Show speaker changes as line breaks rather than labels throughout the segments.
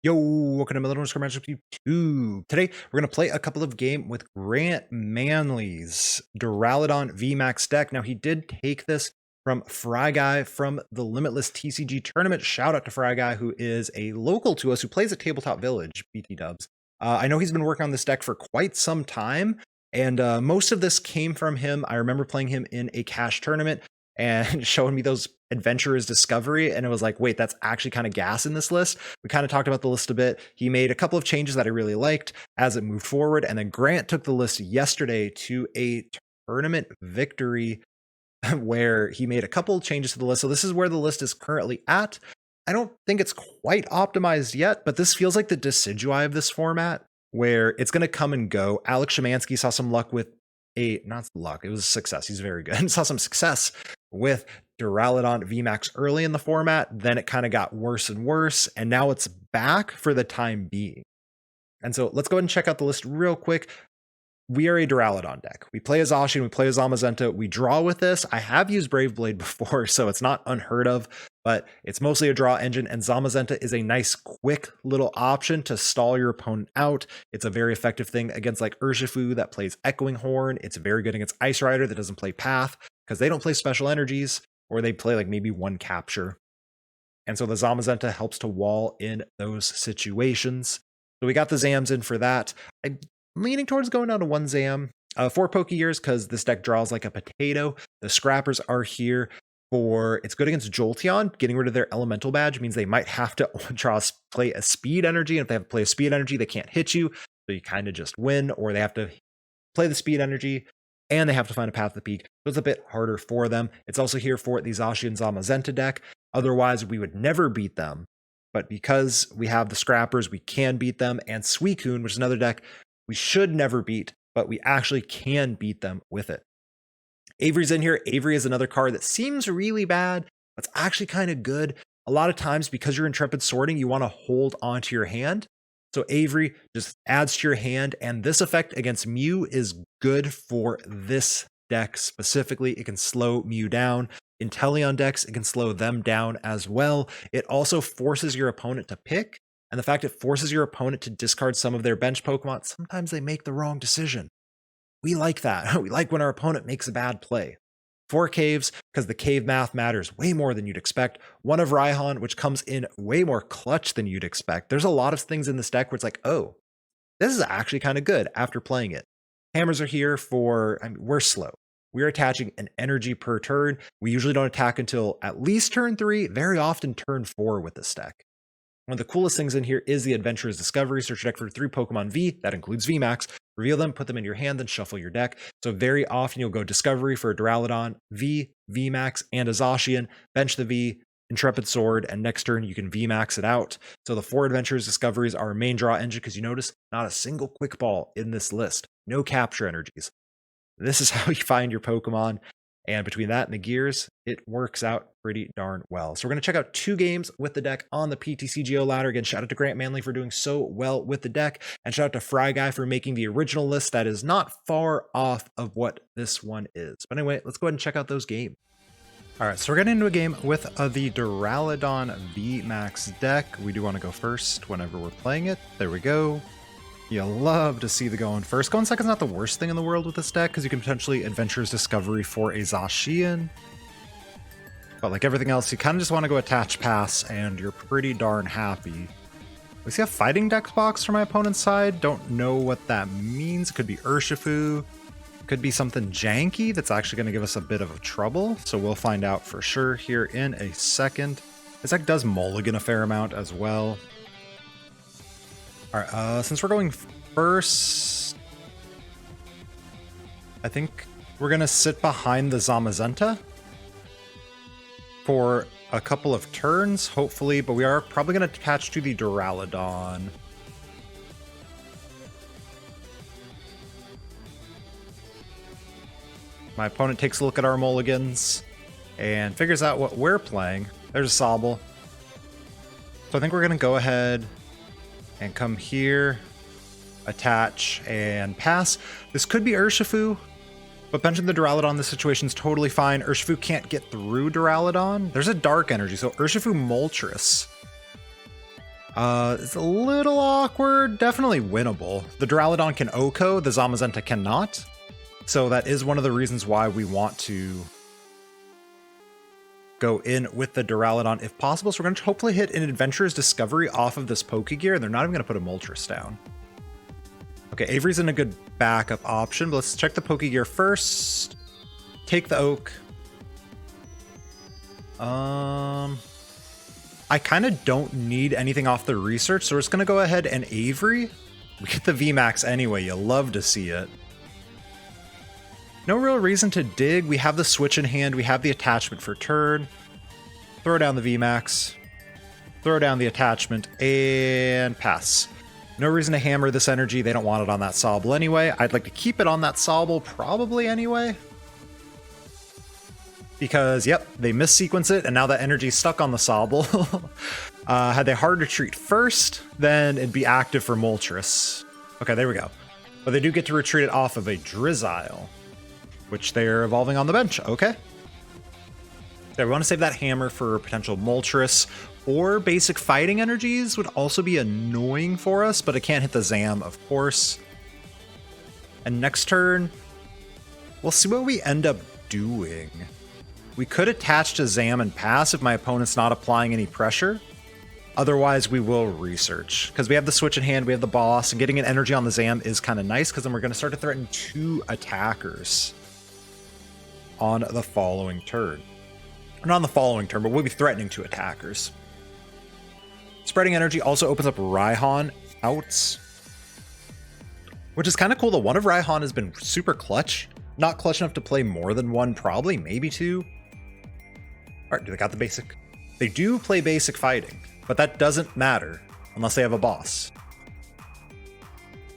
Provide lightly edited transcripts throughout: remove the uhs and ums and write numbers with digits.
Yo, welcome to Military Score Matchup 2. Today, we're going to play a couple of games with Grant Manley's Duraludon VMAX deck. Now, he did take this from Fry Guy from the Limitless TCG tournament. Shout out to Fry Guy, who is a local to us, who plays at Tabletop Village, BT dubs. I know he's been working on this deck for quite some time, and most of this came from him. I remember playing him in a cash tournament and showing me those Adventurer's Discovery, and it was like, wait, that's actually kind of gas in this list. We kind of talked about the list a bit. He made a couple of changes that I really liked as it moved forward, and then Grant took the list yesterday to a tournament victory where he made a couple of changes to the list. So this is where the list is currently at. I don't think it's quite optimized yet, but this feels like the decidui of this format, where it's going to come and go. Alex Szymanski saw some luck with not luck, it was a success. He's very good. Saw some success with Duraludon VMAX early in the format. Then it kind of got worse and worse, and now it's back for the time being. And so let's go ahead and check out the list real quick. We are a Duraludon deck. We play as Zacian, we play as Zamazenta. We draw with this. I have used Brave Blade before, so it's not unheard of, but it's mostly a draw engine, and Zamazenta is a nice, quick little option to stall your opponent out. It's a very effective thing against like Urshifu that plays Echoing Horn. It's very good against Ice Rider that doesn't play Path, because they don't play special energies, or they play like maybe one capture. And so the Zamazenta helps to wall in those situations. So we got the Zams in for that. I'm leaning towards going down to one Zam. 4 Pokégears, because this deck draws like a potato. The Scrappers are here for, it's good against Jolteon. Getting rid of their elemental badge means they might have to play a speed energy. And if they have to play a speed energy, they can't hit you. So you kind of just win, or they have to play the speed energy and they have to find a path to the peak. So it's a bit harder for them. It's also here for the Zacian Zamazenta deck. Otherwise, we would never beat them. But because we have the Scrappers, we can beat them. And Suicune, which is another deck we should never beat, but we actually can beat them with it. Avery's in here. Avery is another card that seems really bad, but it's actually kind of good. A lot of times, because you're Intrepid Sorting, you want to hold onto your hand. So Avery just adds to your hand, and this effect against Mew is good for this deck specifically. It can slow Mew down. In Teleon decks, it can slow them down as well. It also forces your opponent to pick, and the fact it forces your opponent to discard some of their bench Pokemon, sometimes they make the wrong decision. We like that. We like when our opponent makes a bad play. 4 caves, because the cave math matters way more than you'd expect. 1 of Raihan, which comes in way more clutch than you'd expect. There's a lot of things in this deck where it's like, oh, this is actually kind of good after playing it. Hammers are here for, we're slow. We're attaching an energy per turn. We usually don't attack until at least turn 3, very often turn 4 with this deck. One of the coolest things in here is the Adventurer's Discovery. Search your deck for 3 Pokemon V, that includes VMAX. Reveal them, put them in your hand, then shuffle your deck. So very often you'll go Discovery for a Duraludon V, VMAX, and a Zacian. Bench the V, Intrepid Sword, and next turn you can VMAX it out. So the 4 Adventurer's Discoveries are our main draw engine, because you notice not a single Quick Ball in this list. No capture energies. This is how you find your Pokemon. And between that and the gears, it works out pretty darn well. So we're going to check out 2 games with the deck on the PTCGO ladder. Again, shout out to Grant Manley for doing so well with the deck. And shout out to Fry Guy for making the original list that is not far off of what this one is. But anyway, let's go ahead and check out those games. All right, so we're getting into a game with the Duraludon VMAX deck. We do want to go first whenever we're playing it. There we go. You love to see the going first. Going second is not the worst thing in the world with this deck, because you can potentially Adventurer's Discovery for a Zacian. But like everything else, you kind of just want to go attach pass, and you're pretty darn happy. We see a fighting deck box from my opponent's side. Don't know what that means. It could be Urshifu. Could be something janky that's actually going to give us a bit of trouble. So we'll find out for sure here in a second. This deck does mulligan a fair amount as well. All right, since we're going first, I think we're going to sit behind the Zamazenta for a couple of turns, hopefully, but we are probably going to attach to the Duraludon. My opponent takes a look at our mulligans and figures out what we're playing. There's a Sobble. So I think we're going to go ahead and come here, attach, and pass. This could be Urshifu, but benching the Duraludon in this situation is totally fine. Urshifu can't get through Duraludon. There's a Dark Energy, so Urshifu Moltres It's a little awkward, definitely winnable. The Duraludon can OHKO, the Zamazenta cannot. So that is one of the reasons why we want to go in with the Duraludon if possible. So we're going to hopefully hit an Adventurer's Discovery off of this Pokégear, and they're not even going to put a Moltres down. Okay, Avery's in a good backup option, but let's check the Pokégear first. Take the Oak. I kind of don't need anything off the research, so we're just going to go ahead and Avery. We get the VMAX anyway. You love to see it. No real reason to dig. We have the switch in hand. We have the attachment for turn. Throw down the VMAX. Throw down the attachment and pass. No reason to hammer this energy. They don't want it on that Sobble anyway. I'd like to keep it on that Sobble probably anyway. Because, yep, they missequence it, and now that energy's stuck on the Sobble. Had they hard retreat first, then it'd be active for Moltres. Okay, there we go. But they do get to retreat it off of a Drizzile, which they're evolving on the bench. Okay. So we want to save that hammer for potential Moltres, or basic fighting energies would also be annoying for us, but it can't hit the Zam, of course. And next turn, we'll see what we end up doing. We could attach to Zam and pass if my opponent's not applying any pressure. Otherwise, we will research. Because we have the switch in hand, we have the boss, and getting an energy on the Zam is kind of nice, because then we're going to start to threaten 2 attackers on the following turn. Not on the following turn, but we'll be threatening 2 attackers. Spreading energy also opens up Raihan out, which is kind of cool. The one of Raihan has been super clutch. Not clutch enough to play more than 1, probably, maybe 2. All right, do they got the basic? They do play basic fighting, but that doesn't matter unless they have a boss.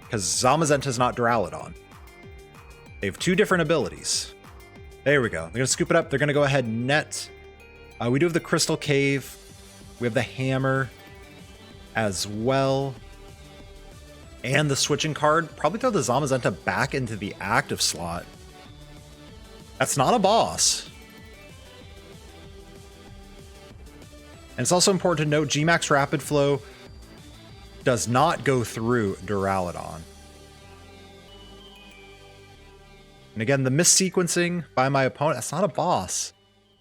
Because Zamazenta is not Duraludon. They have 2 different abilities. There we go. They're going to scoop it up. They're going to go ahead and net. We do have the Crystal Cave. We have the hammer as well. And the switching card. Probably throw the Zamazenta back into the active slot. That's not a boss. And it's also important to note Gmax Rapid Flow does not go through Duraludon. And again, the missequencing by my opponent, that's not a boss.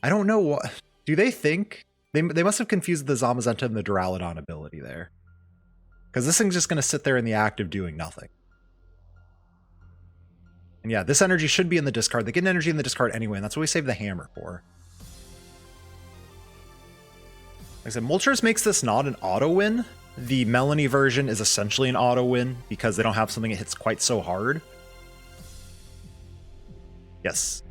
I don't know what... Do they think? They must have confused the Zamazenta and the Duraludon ability there. Because this thing's just going to sit there in the active doing nothing. And yeah, this energy should be in the discard. They get an energy in the discard anyway, and that's what we save the hammer for. Like I said, Moltres makes this not an auto-win. The Melanie version is essentially an auto-win because they don't have something that hits quite so hard. Yes.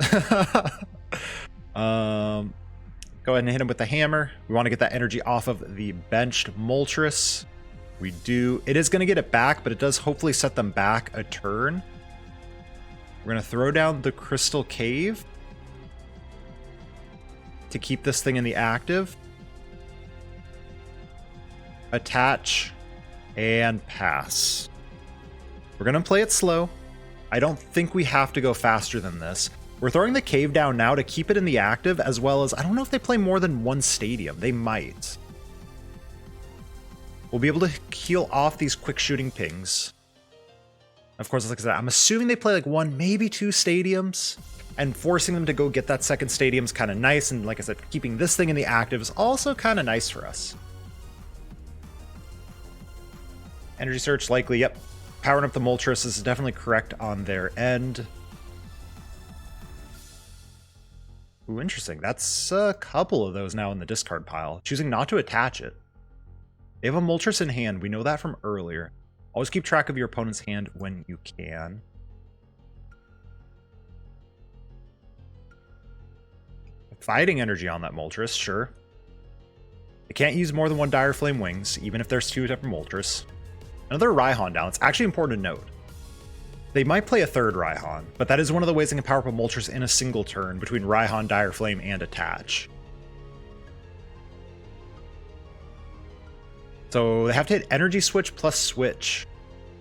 Go ahead and hit him with the hammer. We want to get that energy off of the benched Moltres. We do. It is going to get it back, but it does hopefully set them back a turn. We're going to throw down the Crystal Cave to keep this thing in the active. Attach and pass. We're going to play it slow. I don't think we have to go faster than this. We're throwing the cave down now to keep it in the active, as well as, I don't know if they play more than 1 stadium. They might. We'll be able to heal off these quick shooting pings. Of course, like I said, I'm assuming they play like 1, maybe 2 stadiums, and forcing them to go get that second stadium is kind of nice. And like I said, keeping this thing in the active is also kind of nice for us. Energy search likely, yep. Powering up the Moltres is definitely correct on their end. Ooh, interesting. That's a couple of those now in the discard pile. Choosing not to attach it. They have a Moltres in hand. We know that from earlier. Always keep track of your opponent's hand when you can. Fighting energy on that Moltres, sure. They can't use more than 1 Dire Flame Wings, even if there's 2 different Moltres. Another Raihan down. It's actually important to note. They might play a 3rd Raihan, but that is one of the ways they can power up a Moltres in a single turn between Raihan, Dire Flame, and Attach. So they have to hit Energy Switch plus Switch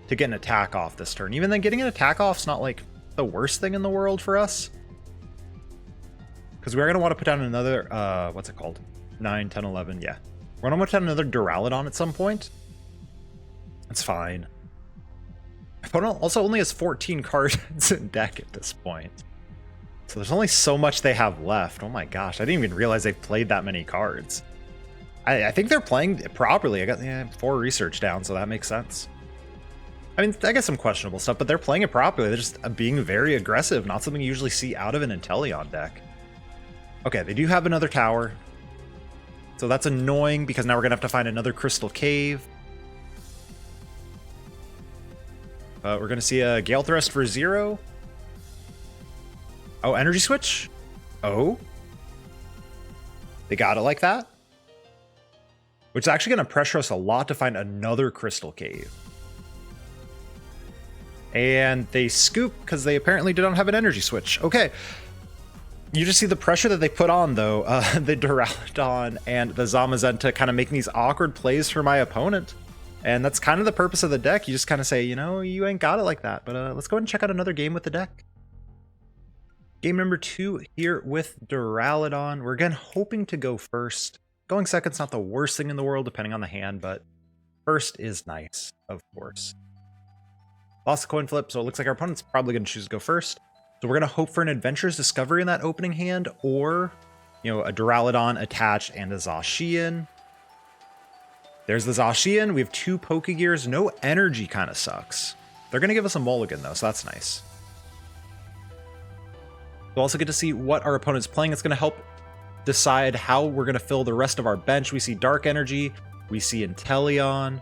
to get an attack off this turn. Even then, getting an attack off is not like the worst thing in the world for us. Because we're going to want to put down another, what's it called? 9, 10, 11, yeah. We're gonna watch another Duraludon at some point. It's fine. Opponent also only has 14 cards in deck at this point. So there's only so much they have left. Oh my gosh, I didn't even realize they've played that many cards. I think they're playing it properly. I got 4 research down, so that makes sense. I mean, I guess some questionable stuff, but they're playing it properly. They're just being very aggressive, not something you usually see out of an Inteleon deck. Okay, they do have another tower. So that's annoying because now we're going to have to find another Crystal Cave. We're going to see a Gale Thrust for 0. Oh, Energy Switch? Oh? They got it like that? Which is actually going to pressure us a lot to find another Crystal Cave. And they scoop because they apparently don't have an Energy Switch. Okay. You just see the pressure that they put on, though. The Duraludon and the Zamazenta kind of making these awkward plays for my opponent. And that's kind of the purpose of the deck. You just kind of say, you know, you ain't got it like that. But let's go ahead and check out another game with the deck. Game number 2 here with Duraludon. We're again hoping to go first. Going second's not the worst thing in the world, depending on the hand, but first is nice, of course. Lost a coin flip, so it looks like our opponent's probably going to choose to go first. So we're going to hope for an Adventurous Discovery in that opening hand, or, you know, a Duraludon attached and a Zacian. There's the Zacian. We have 2 Pokégears. No energy kind of sucks. They're going to give us a mulligan, though, so that's nice. We'll also get to see what our opponent's playing. It's going to help decide how we're going to fill the rest of our bench. We see Dark Energy. We see Inteleon.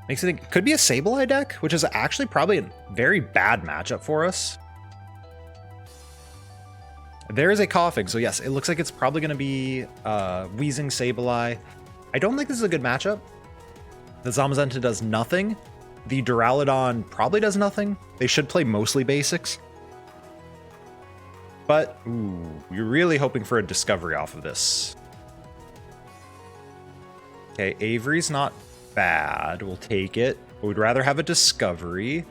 Makes it think it could be a Sableye deck, which is actually probably a very bad matchup for us. There is a Coughing, so yes, it looks like it's probably going to be Wheezing Sableye. I don't think this is a good matchup. The Zamazenta does nothing. The Duraludon probably does nothing. They should play mostly basics. But, ooh, you're really hoping for a Discovery off of this. Okay, Avery's not bad. We'll take it. But we'd rather have a Discovery.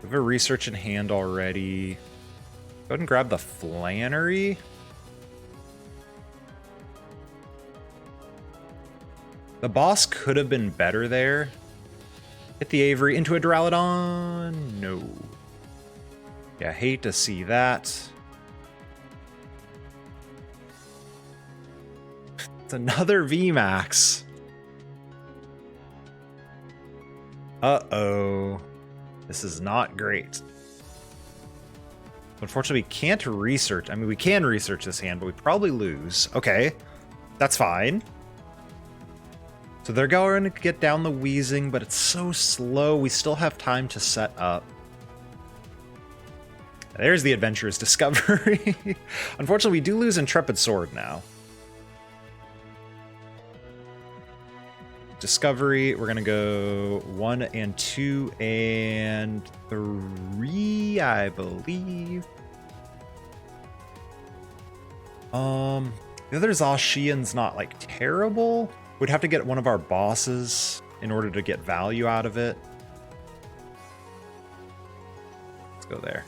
We have a Research in hand already. Go ahead and grab the Flannery. The boss could have been better there. Hit the Avery into a Duraludon. No. Yeah, hate to see that. It's another VMAX. Uh-oh. This is not great. Unfortunately, we can't research. I mean, we can research this hand, but we probably lose. Okay, that's fine. So they're going to get down the Wheezing, but it's so slow. We still have time to set up. There's the Adventurous Discovery. Unfortunately, we do lose Intrepid Sword now. Discovery, we're going to go 1 and 2 and 3, I believe. The other Zacian's not, like, terrible. We'd have to get one of our bosses in order to get value out of it. Let's go there.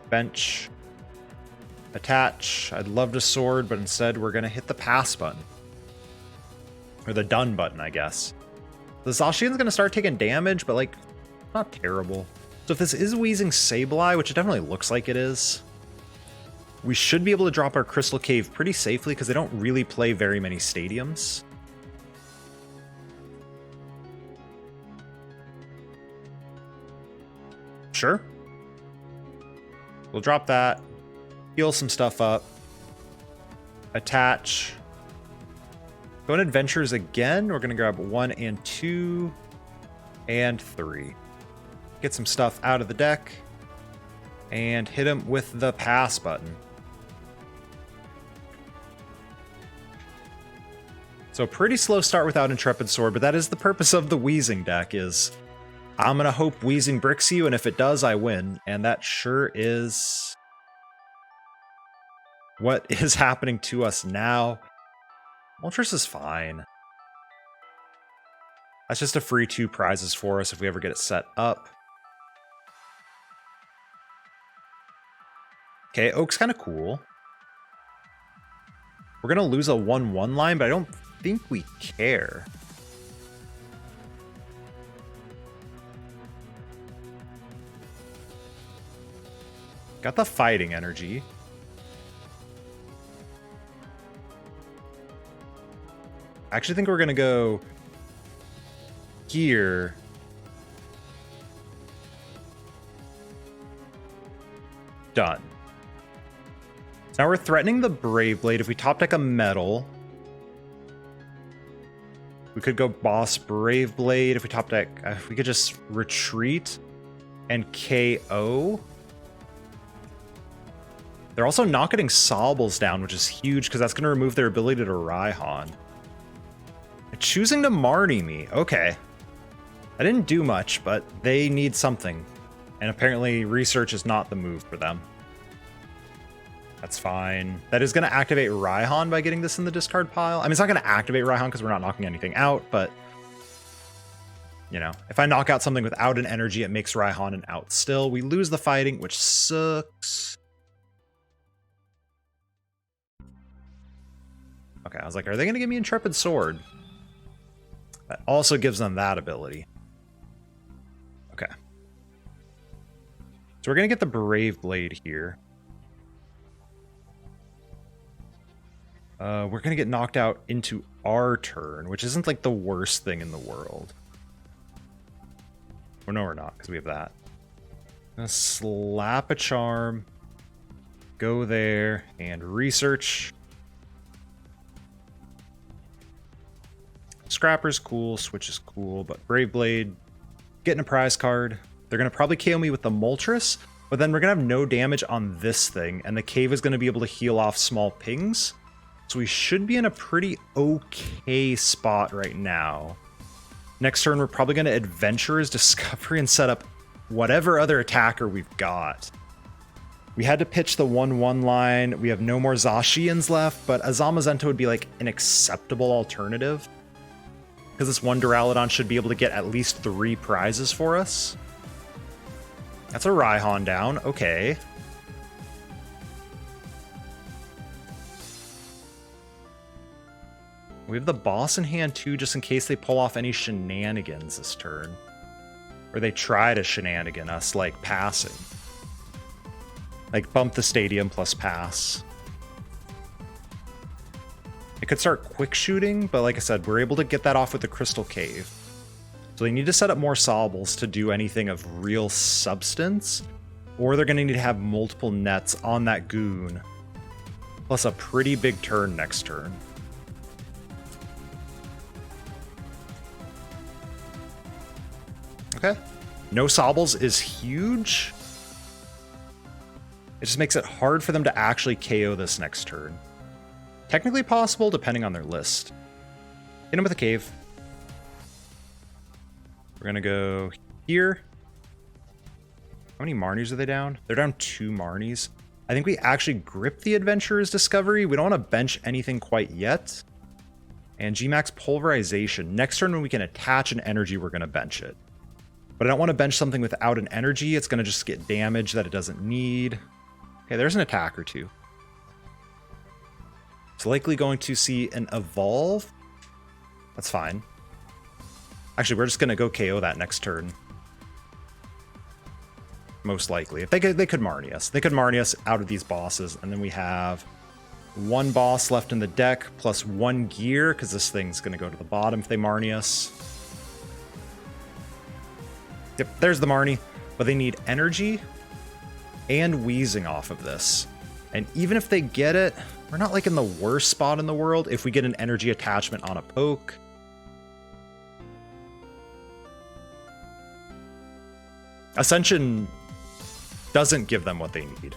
Bench. Attach. I'd love to sword, but instead we're going to hit the pass button. Or the done button, I guess. The Zacian's going to start taking damage, but, like, not terrible. So if this is Wheezing Sableye, which it definitely looks like it is, we should be able to drop our Crystal Cave pretty safely because they don't really play very many stadiums. Sure. We'll drop that. Heal some stuff up. Attach. Go on Adventures again. We're going to grab 1 and 2 and 3. Get some stuff out of the deck. And hit him with the pass button. So pretty slow start without Intrepid Sword, but that is the purpose of the Wheezing deck is I'm going to hope Wheezing bricks you, and if it does, I win. And that sure is what is happening to us now. Moltres is fine. That's just a free 2 prizes for us if we ever get it set up. Okay, Oak's kind of cool. We're going to lose a 1-1 line, but I don't think we care. Got the fighting energy. I actually think we're going to go here. Done. So now we're threatening the Brave Blade. If we top deck a metal, we could go boss Brave Blade. If we top deck, if we could just retreat and KO. They're also not getting Sobbles down, which is huge because that's going to remove their ability to Raihan. They're choosing to Marnie me. Okay. I didn't do much, but they need something. And apparently research is not the move for them. That's fine. That is going to activate Raihan by getting this in the discard pile. I mean, it's not going to activate Raihan because we're not knocking anything out, but you know, if I knock out something without an energy, it makes Raihan an out still. We lose the fighting, which sucks. Okay, I was like, are they going to give me Intrepid Sword? That also gives them that ability. Okay. So we're going to get the Brave Blade here. We're going to get knocked out into our turn, which isn't like the worst thing in the world. Well, no, we're not, because we have that. I'm going to slap a charm, go there, and research. Scrapper's cool, Switch is cool, but Brave Blade, getting a prize card. They're going to probably KO me with the Moltres, but then we're going to have no damage on this thing, and the cave is going to be able to heal off small pings. So we should be in a pretty okay spot right now. Next turn, we're probably going to Adventurer's Discovery and set up whatever other attacker we've got. We had to pitch the 1-1 line. We have no more Zacians left, but a Zamazenta would be like an acceptable alternative. Because this one Duraludon should be able to get at least 3 prizes for us. That's a Raihan down. Okay. We have the boss in hand too, just in case they pull off any shenanigans this turn. Or they try to shenanigan us, like passing. Like bump the stadium plus pass. It could start quick shooting, but like I said, we're able to get that off with the Crystal Cave. So they need to set up more Sobbles to do anything of real substance, or they're going to need to have multiple nets on that goon, plus a pretty big turn next turn. Okay. No Sobbles is huge. It just makes it hard for them to actually KO this next turn. Technically possible, depending on their list. Hit him with a cave. We're going to go here. How many Marnies are they down? They're down 2 Marnies. I think we actually grip the Adventurer's Discovery. We don't want to bench anything quite yet. And Gmax Pulverization. Next turn when we can attach an energy, we're going to bench it. But I don't want to bench something without an energy. It's going to just get damage that it doesn't need. Okay, there's an attack or 2. It's likely going to see an evolve. That's fine. Actually, we're just going to go KO that next turn. Most likely. If they could Marnie us. They could Marnie us out of these bosses. And then we have 1 boss left in the deck plus 1 gear, because this thing's going to go to the bottom if they Marnie us. Yep, there's the Marnie. But they need energy and wheezing off of this. And even if they get it, we're not like in the worst spot in the world if we get an energy attachment on a poke. Ascension doesn't give them what they need.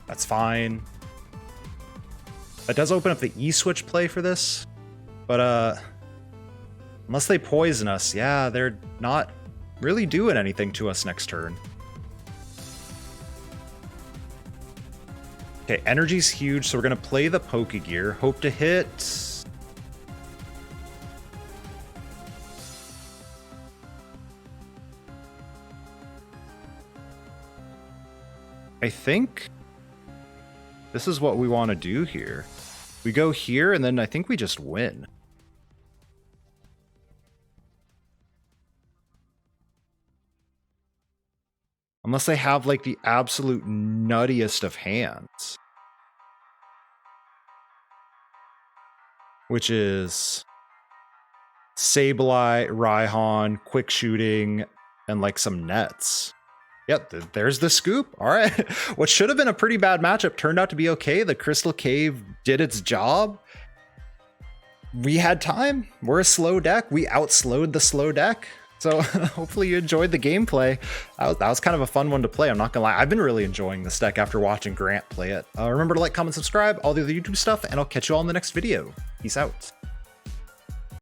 That's fine. That does open up the E-switch play for this, but unless they poison us, yeah, they're not really doing anything to us next turn. Okay, energy's huge, so we're going to play the Pokégear. Hope to hit... I think this is what we want to do here. We go here, and then I think we just win. Unless they have, like, the absolute nuttiest of hands. Which is Sableye, Raihan, quick shooting, and, like, some nets. Yep, there's the scoop. All right. What should have been a pretty bad matchup turned out to be okay. The Crystal Cave did its job. We had time. We're a slow deck. We outslowed the slow deck. So hopefully you enjoyed the gameplay. That was kind of a fun one to play. I'm not gonna lie. I've been really enjoying this deck after watching Grant play it. Remember to like, comment, subscribe, all the other YouTube stuff, and I'll catch you all in the next video. Peace out.